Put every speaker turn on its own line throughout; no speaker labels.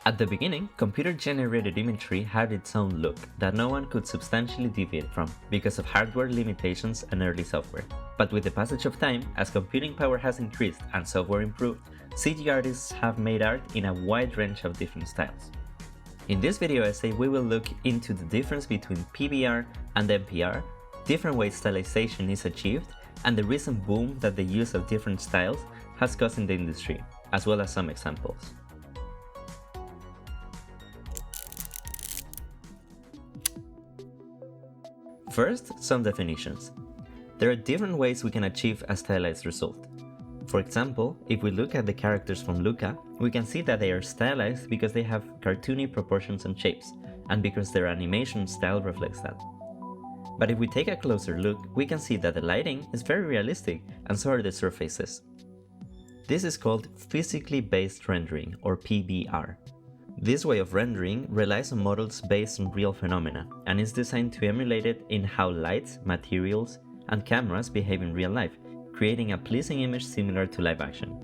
At the beginning, computer-generated imagery had its own look that no one could substantially deviate from because of hardware limitations and early software. But with the passage of time, as computing power has increased and software improved, CG artists have made art in a wide range of different styles. In this video essay, we will look into the difference between PBR and NPR, different ways stylization is achieved, and the recent boom that the use of different styles has caused in the industry, as well as some examples. First, some definitions. There are different ways we can achieve a stylized result. For example, if we look at the characters from Luca, we can see that they are stylized because they have cartoony proportions and shapes, and because their animation style reflects that. But if we take a closer look, we can see that the lighting is very realistic, and so are the surfaces. This is called physically based rendering, or PBR. This way of rendering relies on models based on real phenomena, and is designed to emulate it in how lights, materials, and cameras behave in real life, creating a pleasing image similar to live action.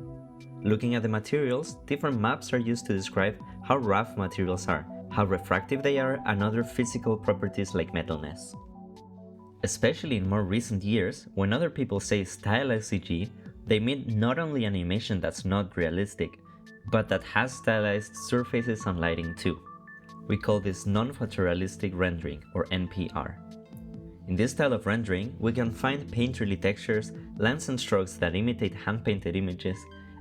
Looking at the materials, different maps are used to describe how rough materials are, how refractive they are, and other physical properties like metalness. Especially in more recent years, when other people say stylized CG, they mean not only animation that's not realistic, but that has stylized surfaces and lighting too. We call this non-photorealistic rendering, or NPR. In this style of rendering, we can find painterly textures, lines and strokes that imitate hand-painted images,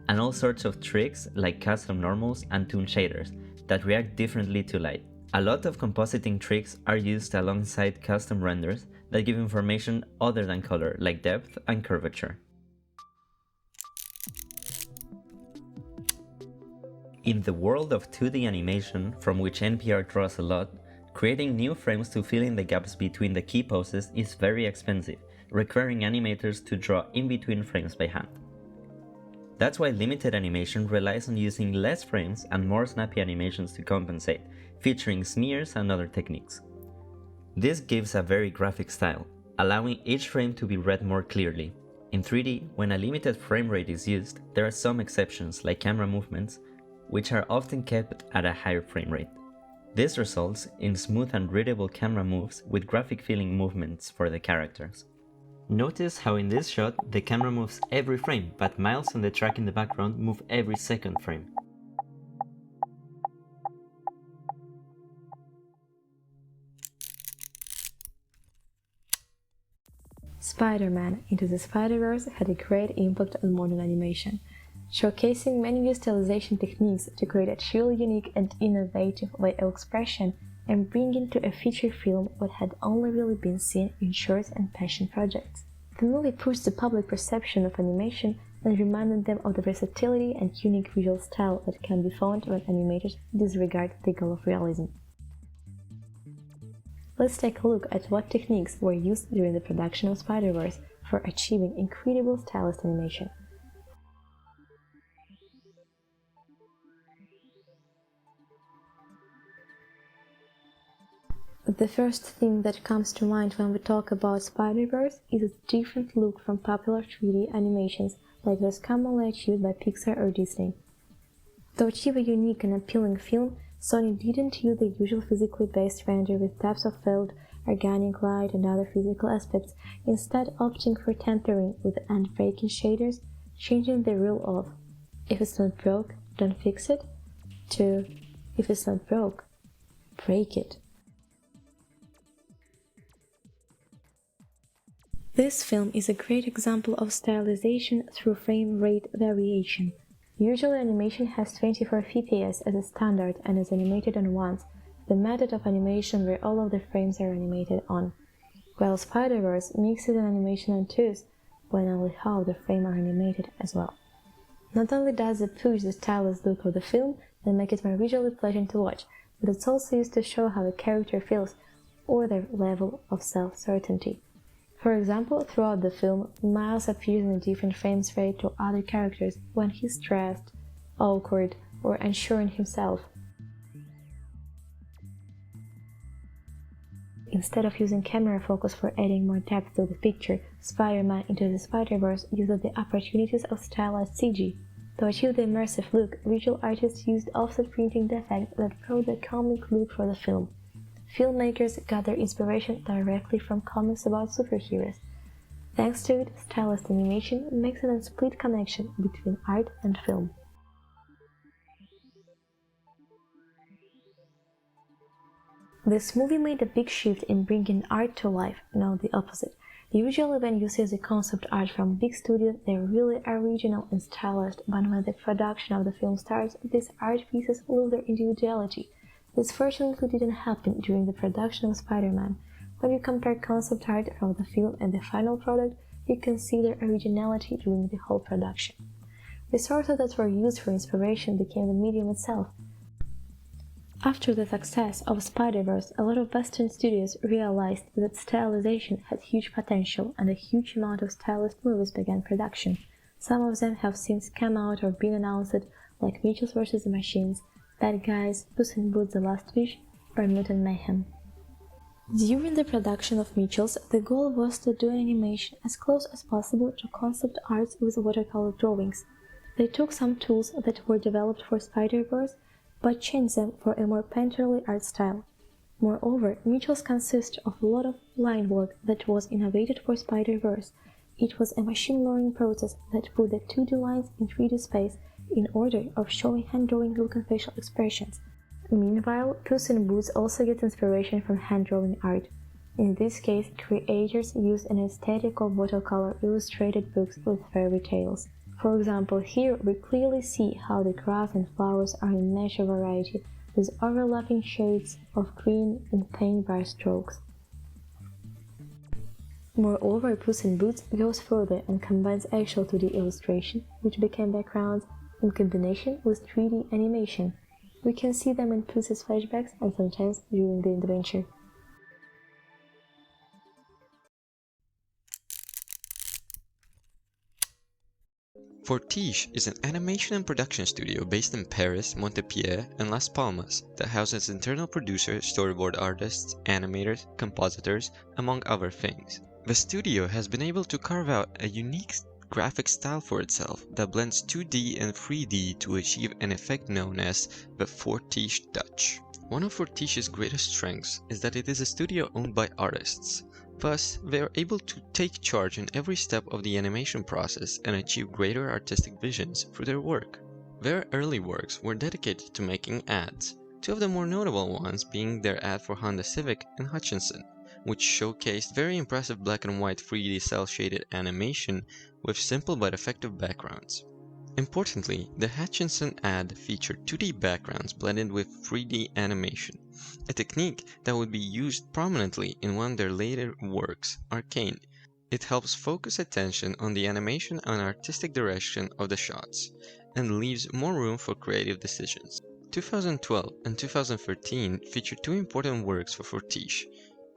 and all sorts of tricks like custom normals and toon shaders that react differently to light. A lot of compositing tricks are used alongside custom renders that give information other than color, like depth and curvature. In the world of 2D animation, from which NPR draws a lot, creating new frames to fill in the gaps between the key poses is very expensive, requiring animators to draw in between frames by hand. That's why limited animation relies on using less frames and more snappy animations to compensate, featuring smears and other techniques. This gives a very graphic style, allowing each frame to be read more clearly. In 3D, when a limited frame rate is used, there are some exceptions like camera movements, which are often kept at a higher frame rate. This results in smooth and readable camera moves with graphic feeling movements for the characters. Notice how in this shot the camera moves every frame, but Miles and the track in the background move every second frame.
Spider-Man Into the Spider-Verse had a great impact on modern animation, showcasing many new stylization techniques to create a truly unique and innovative way of expression and bring into a feature film what had only really been seen in shorts and passion projects. The movie pushed the public perception of animation and reminded them of the versatility and unique visual style that can be found when animators disregard the goal of realism. Let's take a look at what techniques were used during the production of Spider-Verse for achieving incredible stylized animation. The first thing that comes to mind when we talk about Spider-Verse is its different look from popular 3D animations like those commonly achieved by Pixar or Disney. To achieve a unique and appealing film, Sony didn't use the usual physically based render with types of field, organic light, and other physical aspects, instead opting for tampering with hand-breaking shaders, changing the rule of "if it's not broke, don't fix it" to "if it's not broke, break it." This film is a great example of stylization through frame rate variation. Usually animation has 24 fps as a standard and is animated on ones, the method of animation where all of the frames are animated on, while Spider-Verse mixes an animation on twos, when only half of the frame are animated as well. Not only does it push the stylized look of the film and make it more visually pleasant to watch, but it's also used to show how a character feels or their level of self-certainty. For example, throughout the film, Miles appears in a different frame rate to other characters when he's stressed, awkward, or unsure in himself. Instead of using camera focus for adding more depth to the picture, Spider-Man Into the Spider-Verse uses the opportunities of stylized CG. To achieve the immersive look, visual artists used offset printing defects that brought the comic look for the film. Filmmakers got their inspiration directly from comics about superheroes. Thanks to it, Stylized Animation makes an split connection between art and film. This movie made a big shift in bringing art to life, not the opposite. Usually when you see the concept art from big studios, they're really original and stylized, but when the production of the film starts, these art pieces lose their individuality. This fortunately didn't happen during the production of Spider-Man. When you compare concept art from the film and the final product, you can see their originality during the whole production. Resources that were used for inspiration became the medium itself. After the success of Spider-Verse, a lot of Western studios realized that stylization had huge potential and a huge amount of stylized movies began production. Some of them have since come out or been announced, like Mitchells vs. the Machines, Bad Guys, Puss in Boots: The Last Wish, or Mutant Mayhem. During the production of Mitchells, the goal was to do animation as close as possible to concept arts with watercolor drawings. They took some tools that were developed for Spider-Verse, but changed them for a more painterly art style. Moreover, Mitchells consist of a lot of line work that was innovated for Spider-Verse. It was a machine learning process that put the 2D lines in 3D space in order of showing hand-drawing look and facial expressions. Meanwhile, Puss in Boots also gets inspiration from hand-drawing art. In this case, creators used an aesthetic of watercolor illustrated books with fairy tales. For example, here we clearly see how the grass and flowers are in measure variety, with overlapping shades of green and paint-brush strokes. Moreover, Puss in Boots goes further and combines actual 2D illustration, which became backgrounds, in combination with 3D animation. We can see them in Puss's flashbacks and sometimes during the adventure.
Fortich is an animation and production studio based in Paris, Montpellier, and Las Palmas that houses internal producers, storyboard artists, animators, compositors, among other things. The studio has been able to carve out a unique graphic style for itself that blends 2D and 3D to achieve an effect known as the Fortich touch. One of Fortich's greatest strengths is that it is a studio owned by artists. Thus, they are able to take charge in every step of the animation process and achieve greater artistic visions through their work. Their early works were dedicated to making ads, two of the more notable ones being their ad for Honda Civic and Hutchinson, which showcased very impressive black and white 3D cel-shaded animation with simple but effective backgrounds. Importantly, the Hutchinson ad featured 2D backgrounds blended with 3D animation, a technique that would be used prominently in one of their later works, Arcane. It helps focus attention on the animation and artistic direction of the shots, and leaves more room for creative decisions. 2012 and 2013 featured two important works for Fortich,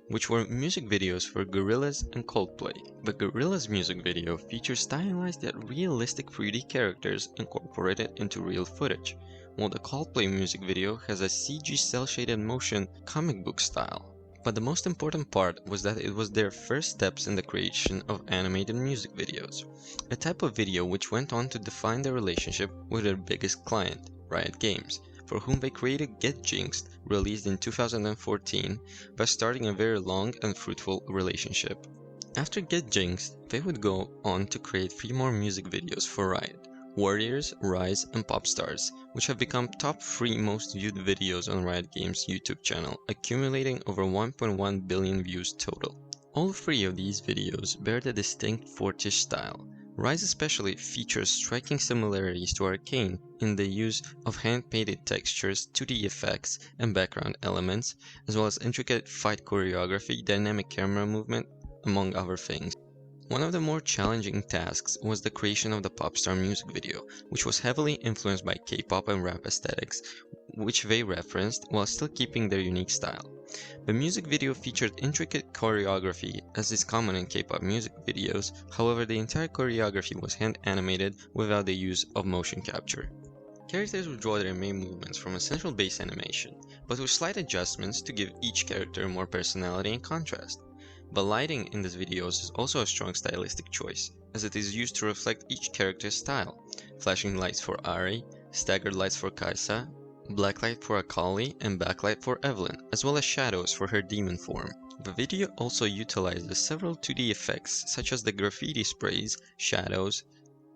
which were music videos for Gorillaz and Coldplay. The Gorillaz music video features stylized yet realistic 3D characters incorporated into real footage, while the Coldplay music video has a CG cel-shaded motion comic book style. But the most important part was that it was their first steps in the creation of animated music videos, a type of video which went on to define their relationship with their biggest client, Riot Games, for whom they created Get Jinxed, released in 2014, thus starting a very long and fruitful relationship. After Get Jinxed, they would go on to create 3 more music videos for Riot: Warriors, Rise, and Popstars, which have become top 3 most viewed videos on Riot Games' YouTube channel, accumulating over 1.1 billion views total. All 3 of these videos bear the distinct Fortich style. Rise especially features striking similarities to Arcane in the use of hand-painted textures, 2D effects, and background elements, as well as intricate fight choreography, dynamic camera movement, among other things. One of the more challenging tasks was the creation of the Popstar music video, which was heavily influenced by K-pop and rap aesthetics, which they referenced while still keeping their unique style. The music video featured intricate choreography, as is common in K-pop music videos. However, the entire choreography was hand-animated without the use of motion capture. Characters would draw their main movements from a central base animation, but with slight adjustments to give each character more personality and contrast. The lighting in these videos is also a strong stylistic choice, as it is used to reflect each character's style. flashing lights for Ari, staggered lights for Kaisa, blacklight for Akali, and backlight for Evelyn, as well as shadows for her demon form. The video also utilizes several 2D effects such as the graffiti sprays, shadows,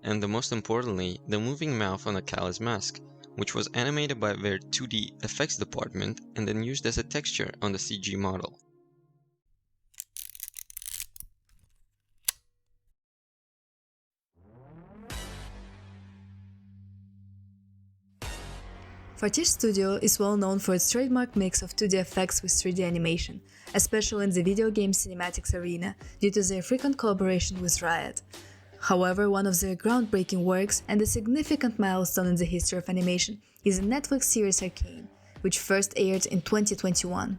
and most importantly, the moving mouth on Akali's mask, which was animated by their 2D effects department and then used as a texture on the CG model.
Fortich Studio is well known for its trademark mix of 2D effects with 3D animation, especially in the video game cinematics arena due to their frequent collaboration with Riot. However, one of their groundbreaking works and a significant milestone in the history of animation is the Netflix series Arcane, which first aired in 2021.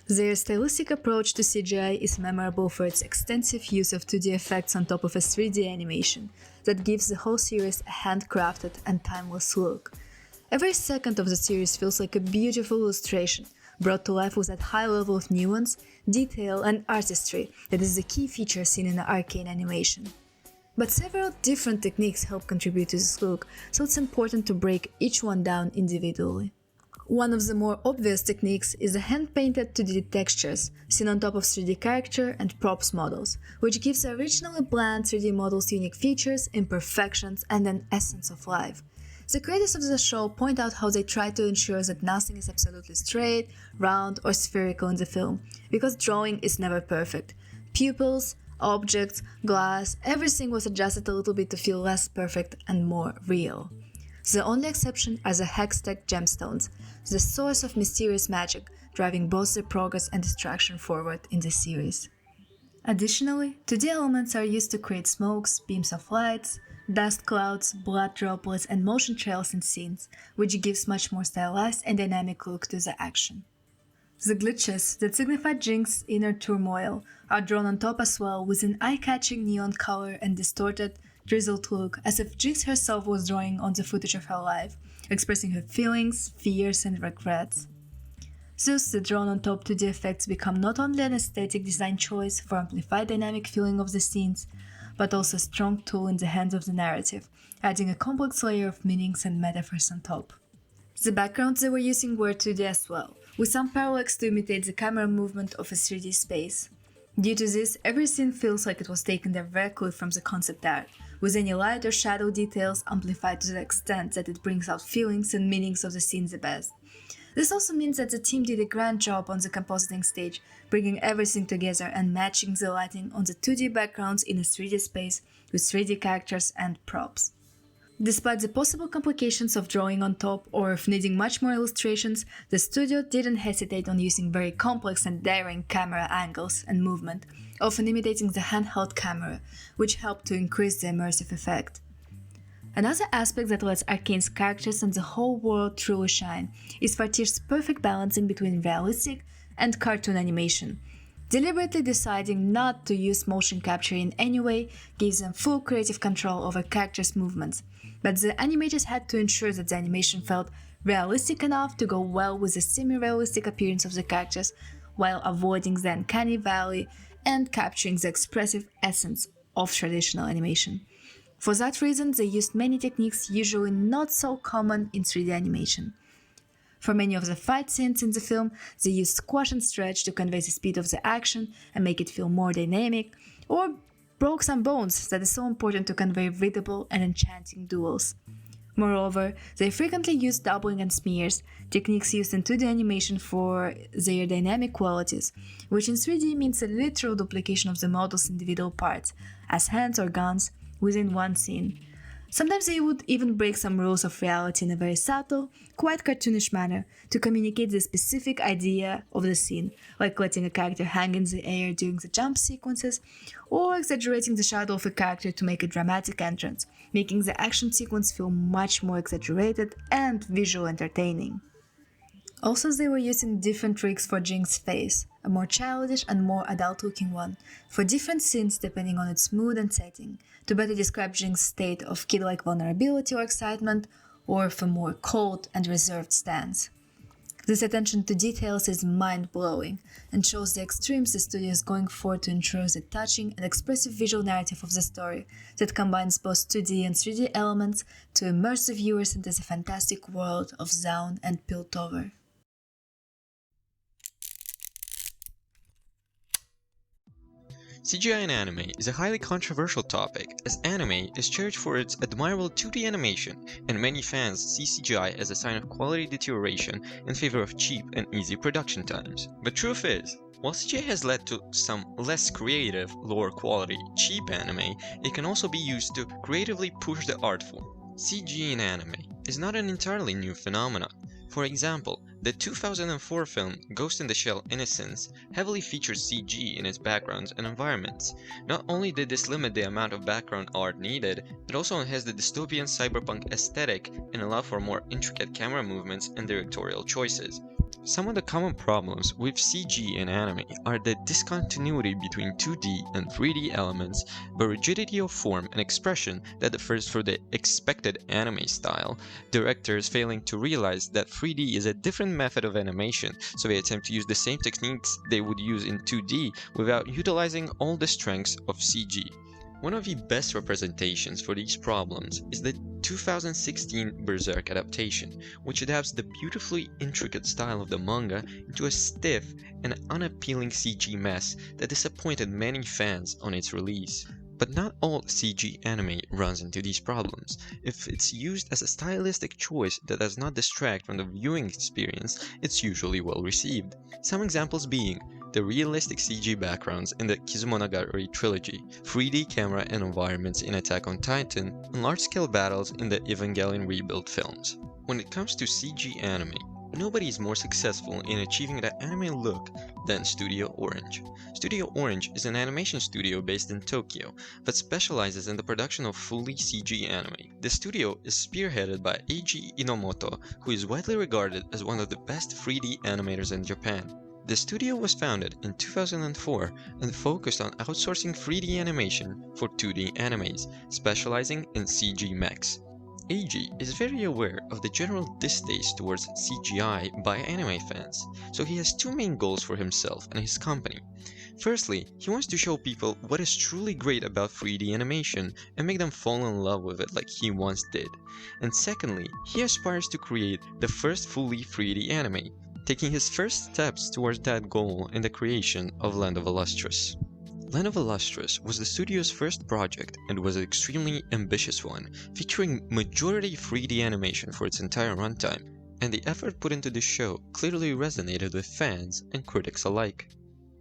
Their stylistic approach to CGI is memorable for its extensive use of 2D effects on top of a 3D animation that gives the whole series a handcrafted and timeless look. Every second of the series feels like a beautiful illustration, brought to life with that high level of nuance, detail, and artistry that is the key feature seen in the Arcane animation. But several different techniques help contribute to this look, so it's important to break each one down individually. One of the more obvious techniques is the hand-painted 2D textures, seen on top of 3D character and props models, which gives the originally bland 3D models unique features, imperfections, and an essence of life. The creators of the show point out how they try to ensure that nothing is absolutely straight, round, or spherical in the film, because drawing is never perfect. Pupils, objects, glass, everything was adjusted a little bit to feel less perfect and more real. The only exception are the hex-tech gemstones, the source of mysterious magic, driving both the progress and destruction forward in the series. Additionally, 2D elements are used to create smokes, beams of lights, dust clouds, blood droplets, and motion trails in scenes, which gives much more stylized and dynamic look to the action. The glitches that signify Jinx's inner turmoil are drawn on top as well with an eye-catching neon color and distorted, drizzled look as if Jinx herself was drawing on the footage of her life, expressing her feelings, fears, and regrets. Thus, the drawn on top 2D effects become not only an aesthetic design choice for amplified dynamic feeling of the scenes, but also a strong tool in the hands of the narrative, adding a complex layer of meanings and metaphors on top. The backgrounds they were using were 2D as well, with some parallax to imitate the camera movement of a 3D space. Due to this, every scene feels like it was taken directly from the concept art, with any light or shadow details amplified to the extent that it brings out feelings and meanings of the scene the best. This also means that the team did a grand job on the compositing stage, bringing everything together and matching the lighting on the 2D backgrounds in a 3D space with 3D characters and props. Despite the possible complications of drawing on top or of needing much more illustrations, the studio didn't hesitate on using very complex and daring camera angles and movement, often imitating the handheld camera, which helped to increase the immersive effect. Another aspect that lets Arcane's characters and the whole world truly shine is Fortich's perfect balancing between realistic and cartoon animation. Deliberately deciding not to use motion capture in any way gives them full creative control over characters' movements, but the animators had to ensure that the animation felt realistic enough to go well with the semi-realistic appearance of the characters, while avoiding the uncanny valley and capturing the expressive essence of traditional animation. For that reason, they used many techniques usually not so common in 3D animation. For many of the fight scenes in the film, they used squash and stretch to convey the speed of the action and make it feel more dynamic, or broke some bones that is so important to convey readable and enchanting duels. Moreover, they frequently used doubling and smears, techniques used in 2D animation for their dynamic qualities, which in 3D means a literal duplication of the model's individual parts, as hands or guns, within one scene. Sometimes they would even break some rules of reality in a very subtle, quite cartoonish manner to communicate the specific idea of the scene, like letting a character hang in the air during the jump sequences, or exaggerating the shadow of a character to make a dramatic entrance, making the action sequence feel much more exaggerated and visually entertaining. Also, they were using different tricks for Jinx's face, a more childish and more adult-looking one, for different scenes depending on its mood and setting, to better describe Jinx's state of kid-like vulnerability or excitement, or of a more cold and reserved stance. This attention to details is mind-blowing and shows the extremes the studio is going for to ensure the touching and expressive visual narrative of the story that combines both 2D and 3D elements to immerse the viewers into the fantastic world of Zaun and Piltover.
CGI in anime is a highly controversial topic, as anime is cherished for its admirable 2D animation, and many fans see CGI as a sign of quality deterioration in favor of cheap and easy production times. But truth is, while CGI has led to some less creative, lower quality, cheap anime, it can also be used to creatively push the artful. CG in anime is not an entirely new phenomenon. For example, the 2004 film Ghost in the Shell Innocence heavily features CG in its backgrounds and environments. Not only did this limit the amount of background art needed, it also enhanced the dystopian cyberpunk aesthetic and allowed for more intricate camera movements and directorial choices. Some of the common problems with CG in anime are the discontinuity between 2D and 3D elements, the rigidity of form and expression that differs from the expected anime style, directors failing to realize that 3D is a different method of animation, so they attempt to use the same techniques they would use in 2D without utilizing all the strengths of CG. One of the best representations for these problems is the 2016 Berserk adaptation, which adapts the beautifully intricate style of the manga into a stiff and unappealing CG mess that disappointed many fans on its release. But not all CG anime runs into these problems. If it's used as a stylistic choice that does not distract from the viewing experience, it's usually well received. Some examples being the realistic CG backgrounds in the Kizumonogatari trilogy, 3D camera and environments in Attack on Titan, and large-scale battles in the Evangelion Rebuild films. When it comes to CG anime, nobody is more successful in achieving that anime look than Studio Orange. Studio Orange is an animation studio based in Tokyo, but specializes in the production of fully CG anime. The studio is spearheaded by Eiji Inomoto, who is widely regarded as one of the best 3D animators in Japan. The studio was founded in 2004 and focused on outsourcing 3D animation for 2D animes, specializing in CG mechs. Eiji is very aware of the general distaste towards CGI by anime fans, so he has two main goals for himself and his company. Firstly, he wants to show people what is truly great about 3D animation and make them fall in love with it like he once did. And secondly, he aspires to create the first fully 3D anime, taking his first steps towards that goal in the creation of Land of Illustrious. Land of Illustrious was the studio's first project and was an extremely ambitious one, featuring majority 3D animation for its entire runtime, and the effort put into the show clearly resonated with fans and critics alike.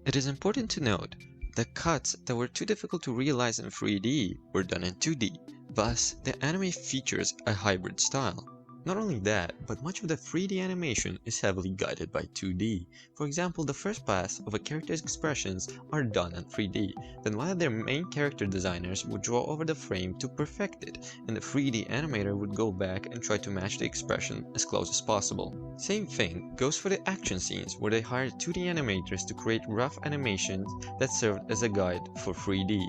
It is important to note that cuts that were too difficult to realize in 3D were done in 2D, thus the anime features a hybrid style. Not only that, but much of the 3D animation is heavily guided by 2D. For example, the first pass of a character's expressions are done in 3D, then one of their main character designers would draw over the frame to perfect it, and the 3D animator would go back and try to match the expression as close as possible. Same thing goes for the action scenes, where they hired 2D animators to create rough animations that served as a guide for 3D.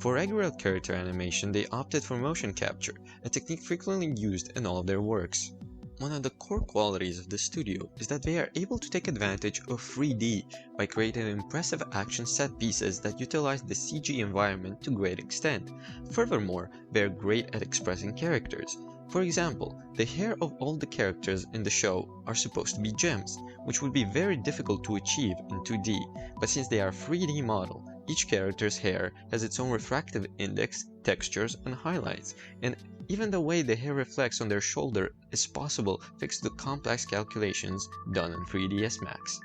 For regular character animation, they opted for motion capture, a technique frequently used in all of their works. One of the core qualities of the studio is that they are able to take advantage of 3D by creating impressive action set pieces that utilize the CG environment to great extent. Furthermore, they are great at expressing characters. For example, the hair of all the characters in the show are supposed to be gems, which would be very difficult to achieve in 2D, but since they are 3D model, each character's hair has its own refractive index, textures, and highlights, and even the way the hair reflects on their shoulder is possible thanks to the complex calculations done in 3ds Max.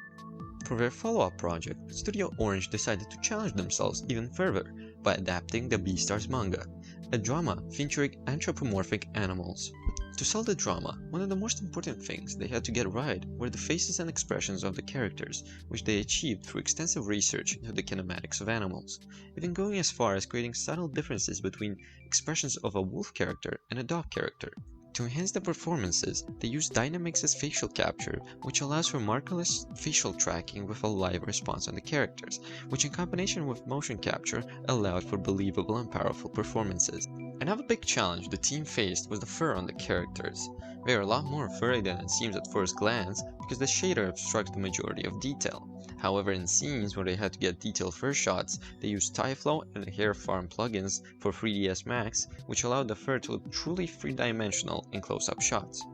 For their follow-up project, Studio Orange decided to challenge themselves even further by adapting the Beastars manga, a drama featuring anthropomorphic animals. To sell the drama, one of the most important things they had to get right were the faces and expressions of the characters, which they achieved through extensive research into the kinematics of animals, even going as far as creating subtle differences between expressions of a wolf character and a dog character. To enhance the performances, they used Dynamics' facial capture, which allows for markerless facial tracking with a live response on the characters, which in combination with motion capture allowed for believable and powerful performances. Another big challenge the team faced was the fur on the characters. They are a lot more furry than it seems at first glance because the shader obstructs the majority of detail. However, in scenes where they had to get detailed fur shots, they used Tyflow and the Hair Farm plugins for 3ds Max, which allowed the fur to look truly three-dimensional in close-up shots.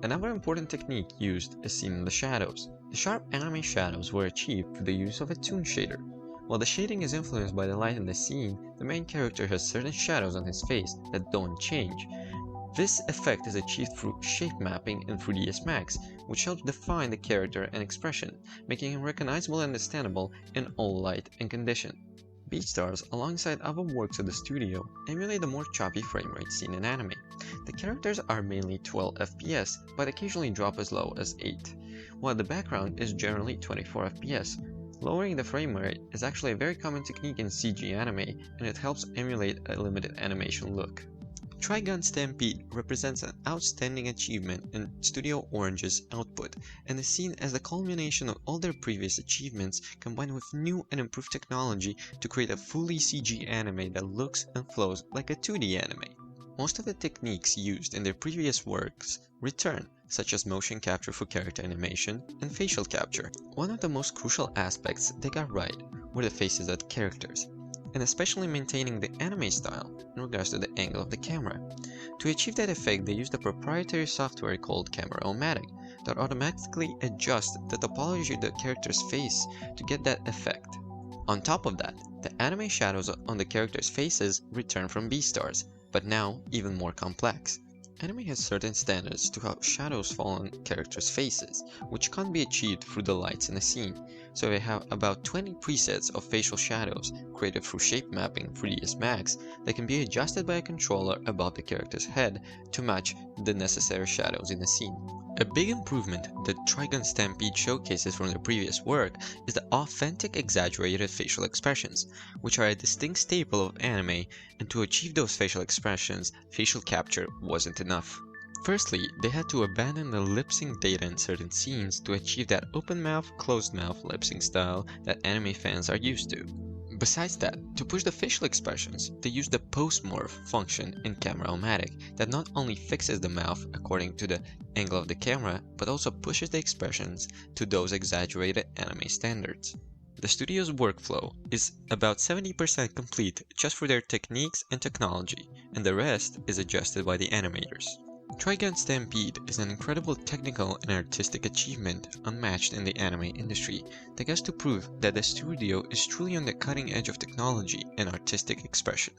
Another important technique used is seen in the shadows. The sharp anime shadows were achieved through the use of a toon shader. While the shading is influenced by the light in the scene, the main character has certain shadows on his face that don't change. This effect is achieved through shape mapping in 3ds Max, which helps define the character and expression, making him recognizable and understandable in all light and condition. Beastars, alongside other works of the studio, emulate the more choppy frame rate seen in anime. The characters are mainly 12 FPS, but occasionally drop as low as 8, while the background is generally 24 FPS. Lowering the frame rate is actually a very common technique in CG anime, and it helps emulate a limited animation look. Trigun Stampede represents an outstanding achievement in Studio Orange's output, and is seen as the culmination of all their previous achievements combined with new and improved technology to create a fully CG anime that looks and flows like a 2D anime. Most of the techniques used in their previous works return, such as motion capture for character animation and facial capture. One of the most crucial aspects they got right were the faces of the characters, and especially maintaining the anime style in regards to the angle of the camera. To achieve that effect, they used a proprietary software called Camera-O-Matic that automatically adjusts the topology of the character's face to get that effect. On top of that, the anime shadows on the characters' faces return from Beastars, but now even more complex. Anime has certain standards to how shadows fall on characters' faces, which can't be achieved through the lights in a scene, so they have about 20 presets of facial shadows created through shape mapping 3ds Max that can be adjusted by a controller above the character's head to match the necessary shadows in the scene. A big improvement that Trigun Stampede showcases from their previous work is the authentic exaggerated facial expressions, which are a distinct staple of anime, and to achieve those facial expressions, facial capture wasn't enough. Firstly, they had to abandon the lip-sync data in certain scenes to achieve that open-mouth, closed-mouth lip-sync style that anime fans are used to. Besides that, to push the facial expressions, they used the post-morph function in Camera-O-Matic that not only fixes the mouth according to the angle of the camera, but also pushes the expressions to those exaggerated anime standards. The studio's workflow is about 70% complete just for their techniques and technology, and the rest is adjusted by the animators. Trigun Stampede is an incredible technical and artistic achievement unmatched in the anime industry that goes to prove that the studio is truly on the cutting edge of technology and artistic expression.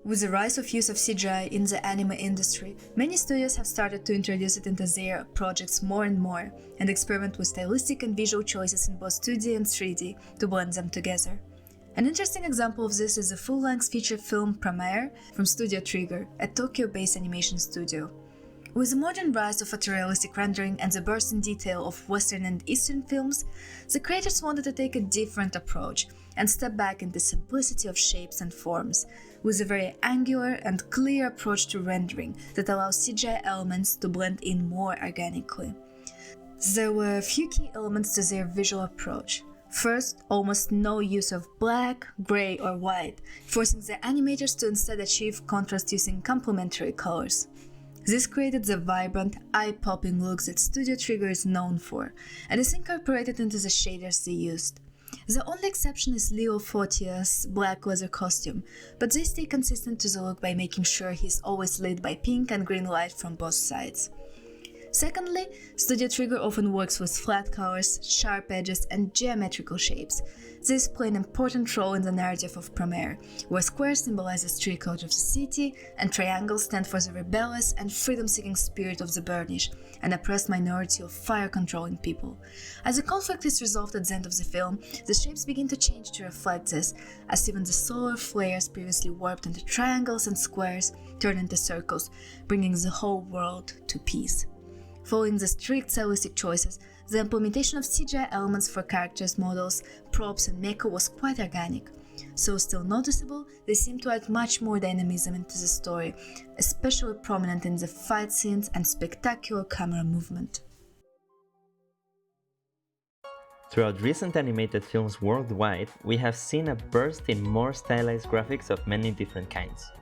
With the rise of use of CGI in the anime industry, many studios have started to introduce it into their projects more and more, and experiment with stylistic and visual choices in both 2D and 3D to blend them together. An interesting example of this is the full-length feature film Premiere from Studio Trigger, a Tokyo-based animation studio. With the modern rise of photorealistic rendering and the burst in detail of Western and Eastern films, the creators wanted to take a different approach and step back into simplicity of shapes and forms, with a very angular and clear approach to rendering that allows CGI elements to blend in more organically. There were a few key elements to their visual approach. First, almost no use of black, gray, or white, forcing the animators to instead achieve contrast using complementary colors. This created the vibrant, eye-popping looks that Studio Trigger is known for, and is incorporated into the shaders they used. The only exception is Leo Fortich's black leather costume, but they stay consistent to the look by making sure he's always lit by pink and green light from both sides. Secondly, Studio Trigger often works with flat colors, sharp edges, and geometrical shapes. This play an important role in the narrative of Premiere, where squares symbolize the street code of the city, and triangles stand for the rebellious and freedom-seeking spirit of the Burnish, an oppressed minority of fire-controlling people. As the conflict is resolved at the end of the film, the shapes begin to change to reflect this, as even the solar flares previously warped into triangles and squares turn into circles, bringing the whole world to peace. Following the strict stylistic choices, the implementation of CGI elements for characters, models, props, and mecha was quite organic. So still noticeable, they seem to add much more dynamism into the story, especially prominent in the fight scenes and spectacular camera movement.
Throughout recent animated films worldwide, we have seen a burst in more stylized graphics of many different kinds.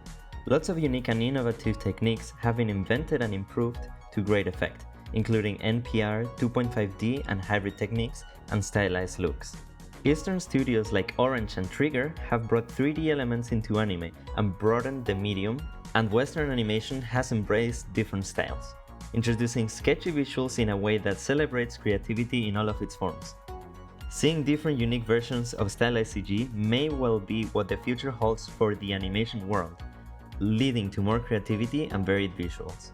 Lots of unique and innovative techniques have been invented and improved to great effect, including NPR, 2.5D and hybrid techniques, and stylized looks. Eastern studios like Orange and Trigger have brought 3D elements into anime and broadened the medium, and Western animation has embraced different styles, introducing sketchy visuals in a way that celebrates creativity in all of its forms. Seeing different unique versions of stylized CG may well be what the future holds for the animation world, leading to more creativity and varied visuals.